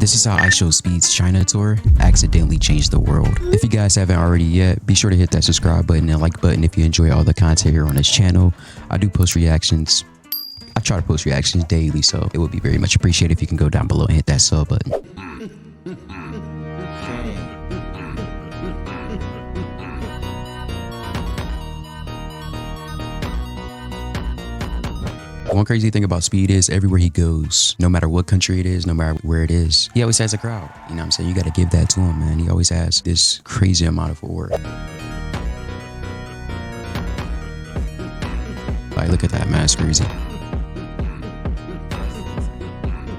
This is how Ishowspeed's China tour accidentally changed the world. If you guys haven't already yet, be sure to hit that subscribe button and like button if you enjoy all the content here on this channel. I do post reactions. I try to post reactions daily, so it would be very much appreciated if you can go down below and hit that sub button. One crazy thing about Speed is everywhere he goes, no matter what country it is, no matter where it is, he always has a crowd. You know what I'm saying? You got to give that to him, man. He always has this crazy amount of aura. Like, look at that, man. It's crazy.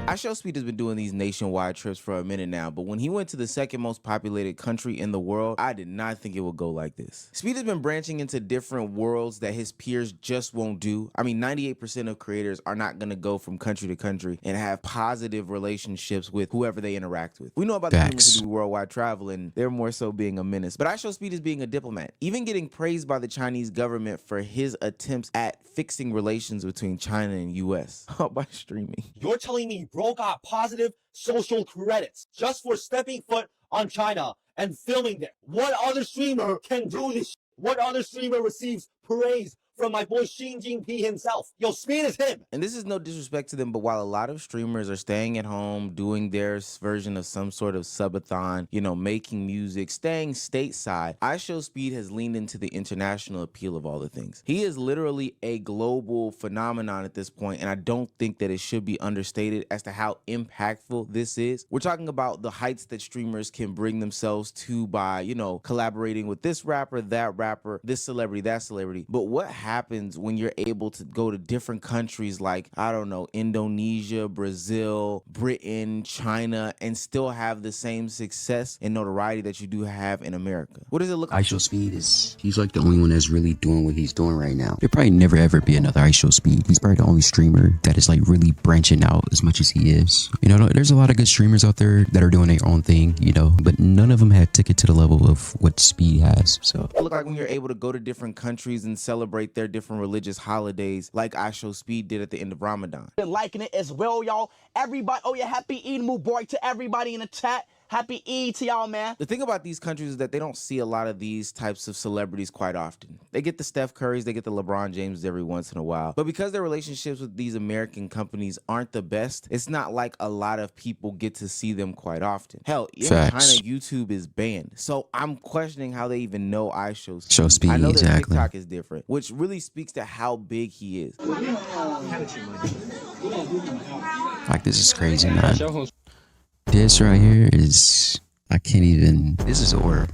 Ishowspeed has been doing these nationwide trips for a minute now, but when he went to the second most populated country in the world, I did not think it would go like this. Speed has been branching into different worlds that his peers just won't do. I mean, 98% of creators are not going to go from country to country and have positive relationships with whoever they interact with. We know about the humans who do worldwide travel, and they're more so being a menace. But Ishowspeed is being a diplomat, even getting praised by the Chinese government for his attempts at fixing relations between China and US by streaming. You're telling me bro got positive social credits just for stepping foot on China and filming there? What other streamer can do this? What other streamer receives praise from my boy Xi Jinping himself? Yo, Speed is him. And this is no disrespect to them, but while a lot of streamers are staying at home, doing their version of some sort of subathon, you know, making music, staying stateside, Ishowspeed has leaned into the international appeal of all the things. He is literally a global phenomenon at this point, and I don't think that it should be understated as to how impactful this is. We're talking about the heights that streamers can bring themselves to by, you know, collaborating with this rapper, that rapper, this celebrity, that celebrity. But what happens when you're able to go to different countries like, I don't know, Indonesia, Brazil, Britain, China, and still have the same success and notoriety that you do have in America? What does it look like? Ishowspeed he's like the only one that's really doing what he's doing right now. There'll probably never ever be another Ishowspeed. He's probably the only streamer that is like really branching out as much as he is. You know, there's a lot of good streamers out there that are doing their own thing, you know, but none of them had ticket to the level of what Speed has. So it look like when you're able to go to different countries and celebrate their different religious holidays like Ishowspeed did at the end of Ramadan. Been liking it as well, y'all. Everybody, oh yeah, happy Eid Mubarak to everybody in the chat. Happy Eid to y'all, man. The thing about these countries is that they don't see a lot of these types of celebrities quite often. They get the Steph Currys, they get the LeBron James every once in a while. But because their relationships with these American companies aren't the best, it's not like a lot of people get to see them quite often. Hell, in China, YouTube is banned. So I'm questioning how they even know Ishowspeed. I know that TikTok is different, which really speaks to how big he is. Like, this is crazy, man. This right here is, I can't even, this is aura.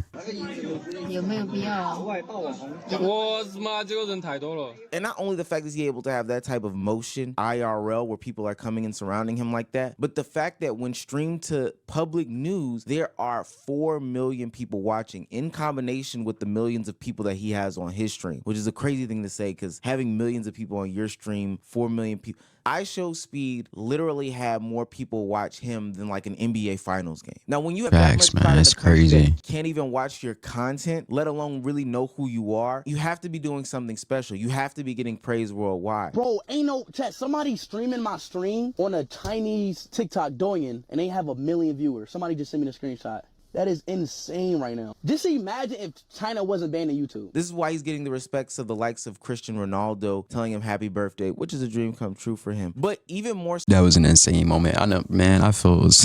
And not only the fact that he's able to have that type of motion IRL where people are coming and surrounding him like that, but the fact that when streamed to public news, there are 4 million people watching in combination with the millions of people that he has on his stream, which is a crazy thing to say because having millions of people on your stream, 4 million people, Ishowspeed literally had more people watch him than like an NBA Finals game. Now, when you have that much crowd in the country that can't even watch your content, let alone really know who you are, you have to be doing something special. You have to be getting praise worldwide. Bro, ain't no chat. Somebody streaming my stream on a Chinese TikTok Douyin, and they have 1 million viewers. Somebody just sent me the screenshot. That is insane right now. Just imagine if China wasn't banning YouTube. This is why he's getting the respects of the likes of Cristiano Ronaldo telling him happy birthday, which is a dream come true for him. But even more, that was an insane moment. I know, man, I felt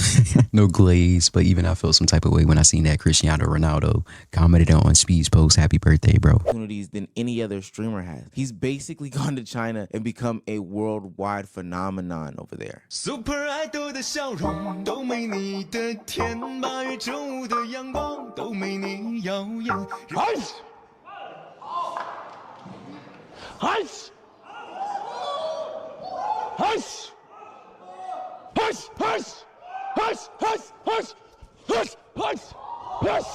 no glaze, but even I felt some type of way when I seen that Cristiano Ronaldo commented on Speed's post, happy birthday, bro. Opportunities than any other streamer has. He's basically gone to China and become a worldwide phenomenon over there. Super Idol 的笑容都没你的甜，8月正午的阳光都没你耀眼。Hush! Hush! Hush! Hush! Hush! Hush! Hush! Hush! Hush! Hush! Hush!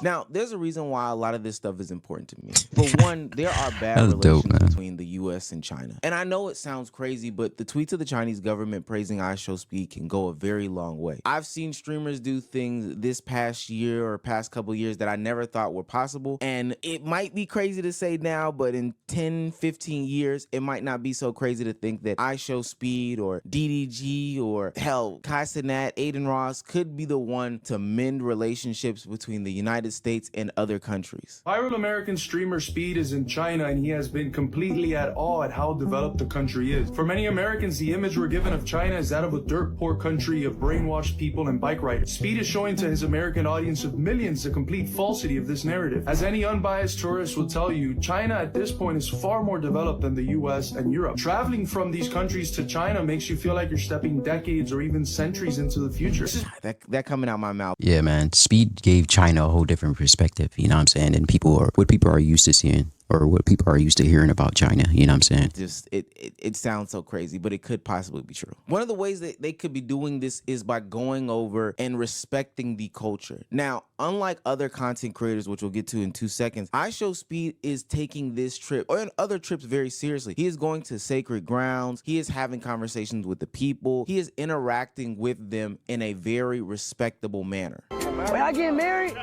Now, there's a reason why a lot of this stuff is important to me. For one, there are bad That's dope, relations man. between the US and China. And I know it sounds crazy, but the tweets of the Chinese government praising Ishowspeed can go a very long way. I've seen streamers do things this past year or past couple years that I never thought were possible. And it might be crazy to say now, but in 10, 15 years, it might not be so crazy to think that Ishowspeed or DDG or hell, Kai Cenat, Aiden Ross could be the one to mend relationships between the United States and other countries. Viral American streamer Speed is in China, and he has been completely at awe at how developed the country is. For many Americans, the image we're given of China is that of a dirt poor country of brainwashed people and bike riders. Speed is showing to his American audience of millions the complete falsity of this narrative. As any unbiased tourist will tell you, China at this point is far more developed than the US and Europe. Traveling from these countries to China makes you feel like you're stepping decades or even centuries into the future. That coming out my mouth. Yeah, man. Speed gave China a whole different perspective, you know what I'm saying? And what people are used to seeing, or what people are used to hearing about China, you know what I'm saying? Just it sounds so crazy, but it could possibly be true. One of the ways that they could be doing this is by going over and respecting the culture. Now, unlike other content creators, which we'll get to in 2 seconds, Ishowspeed is taking this trip or other trips very seriously. He is going to sacred grounds. He is having conversations with the people. He is interacting with them in a very respectable manner. Wait, I getting married?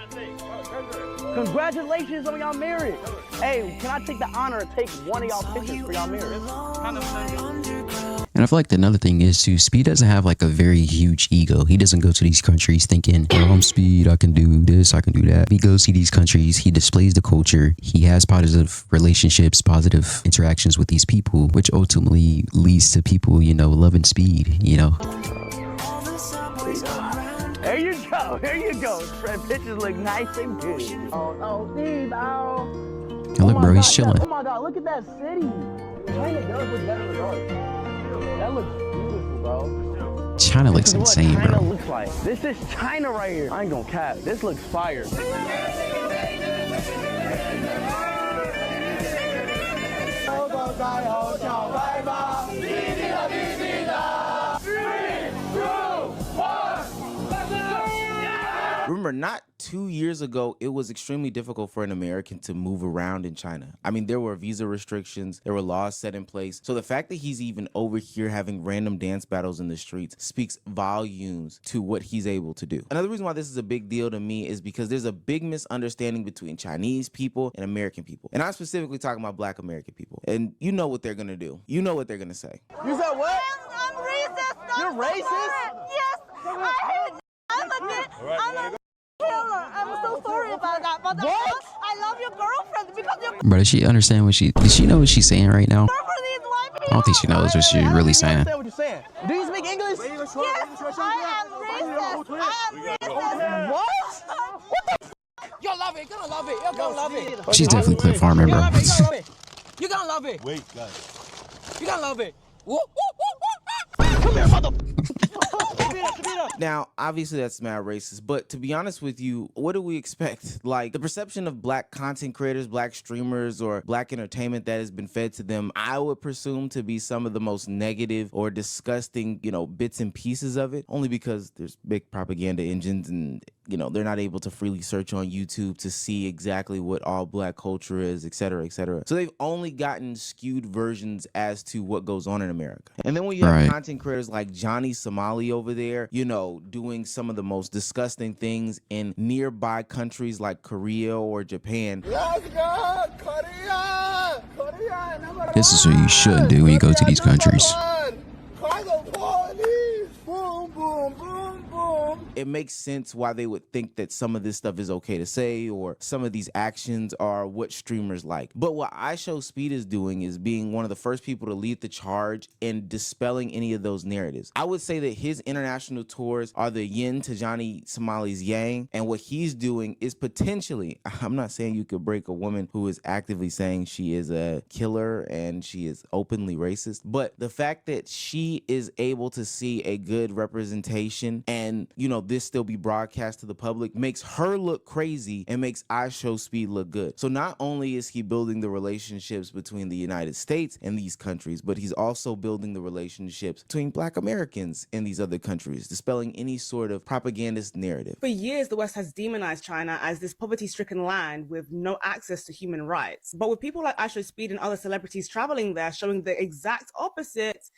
Congratulations on y'all married. Hey, can I take the honor and take one of y'all pictures for y'all marriage? And I feel like another thing is too, Speed doesn't have like a very huge ego. He doesn't go to these countries thinking, oh, I'm Speed, I can do this, I can do that. He goes to these countries, he displays the culture, he has positive relationships, positive interactions with these people, which ultimately leads to people, you know, loving Speed, you know. There you go, there you go. Fred, pictures look nice and good. Oh, Steve, oh. And look, bro, he's chilling. Oh my God, look at that city. China does look better in the dark. That looks beautiful, bro. China looks insane, China bro. looks like. This is China right here. I ain't gonna cap. This looks fire. Remember, not 2 years ago, it was extremely difficult for an American to move around in China. I mean, there were visa restrictions, there were laws set in place. So the fact that he's even over here having random dance battles in the streets speaks volumes to what he's able to do. Another reason why this is a big deal to me is because there's a big misunderstanding between Chinese people and American people. And I'm specifically talking about Black American people. And you know what they're gonna do. You know what they're gonna say. You said what? I'm racist. You're racist? Yes. I hate I'm a killer. I'm so sorry about that. But I love your girlfriend because your Bro, does she understand does she know what she's saying right now? girlfriend is white people. I don't think she knows what she's really saying. I understand what you're saying. Do you speak English? Yes, I am racist. I am racist. What? You're gonna love it. You're gonna love it. You're gonna love it. She's definitely clip farming, bro. You're gonna love it. You're gonna love it. Wait, guys. You're gonna love it. Come here, mother. Now, obviously that's mad racist, but to be honest with you, what do we expect? Like, the perception of Black content creators, Black streamers, or Black entertainment that has been fed to them, I would presume to be some of the most negative or disgusting, you know, bits and pieces of it, only because there's big propaganda engines and, you know, they're not able to freely search on YouTube to see exactly what all Black culture is, et cetera, et cetera. So they've only gotten skewed versions as to what goes on in America. And then when you have content creators like Johnny Somali over there, you know, doing some of the most disgusting things in nearby countries like Korea or Japan. Let's go, Korea! Korea, number This is what you shouldn't do when you go to these countries. Call the police! Boom, boom, boom, boom! It makes sense why they would think that some of this stuff is okay to say, or some of these actions are what streamers like. But what Ishowspeed is doing is being one of the first people to lead the charge in dispelling any of those narratives. I would say that his international tours are the yin to Johnny Somali's yang, and what he's doing is potentially, I'm not saying you could break a woman who is actively saying she is a killer and she is openly racist, but the fact that she is able to see a good representation and, you know, this still be broadcast to the public makes her look crazy and makes Ishowspeed look good. So not only is he building the relationships between the United States and these countries, but he's also building the relationships between Black Americans in these other countries, dispelling any sort of propagandist narrative. For years, the West has demonized China as this poverty-stricken land with no access to human rights. But with people like Ishowspeed and other celebrities traveling there showing the exact opposite,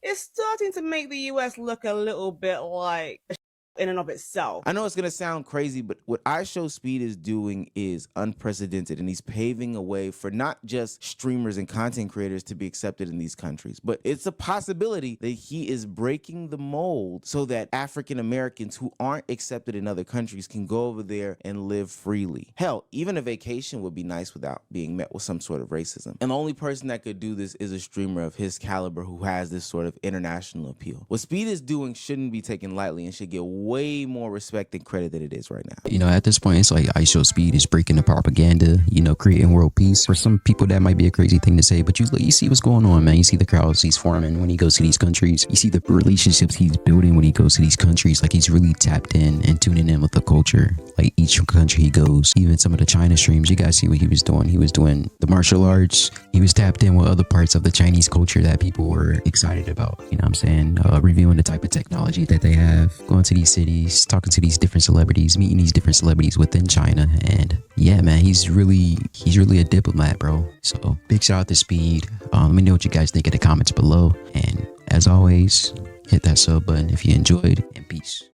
it's starting to make the US look a little bit like a in and of itself. I know it's going to sound crazy, but what Ishowspeed is doing is unprecedented, and he's paving a way for not just streamers and content creators to be accepted in these countries, but it's a possibility that he is breaking the mold so that African Americans who aren't accepted in other countries can go over there and live freely. Hell, even a vacation would be nice without being met with some sort of racism. And the only person that could do this is a streamer of his caliber who has this sort of international appeal. What Speed is doing shouldn't be taken lightly and should get way more respect and credit than it is right now. You know, at this point, it's like Ishowspeed is breaking the propaganda, you know, creating world peace. For some people, that might be a crazy thing to say, but you see what's going on, man. You see the crowds he's forming when he goes to these countries. You see the relationships he's building when he goes to these countries. Like, he's really tapped in and tuning in with the culture. Like, each country he goes, even some of the China streams, you guys see what he was doing. He was doing the martial arts. He was tapped in with other parts of the Chinese culture that people were excited about. You know what I'm saying? Reviewing the type of technology that they have, going to these cities, talking to these different celebrities, meeting these different celebrities within China. And yeah, man, he's really a diplomat, bro. So big shout out to Speed. Let me know what you guys think in the comments below. And as always, hit that sub button if you enjoyed, and peace.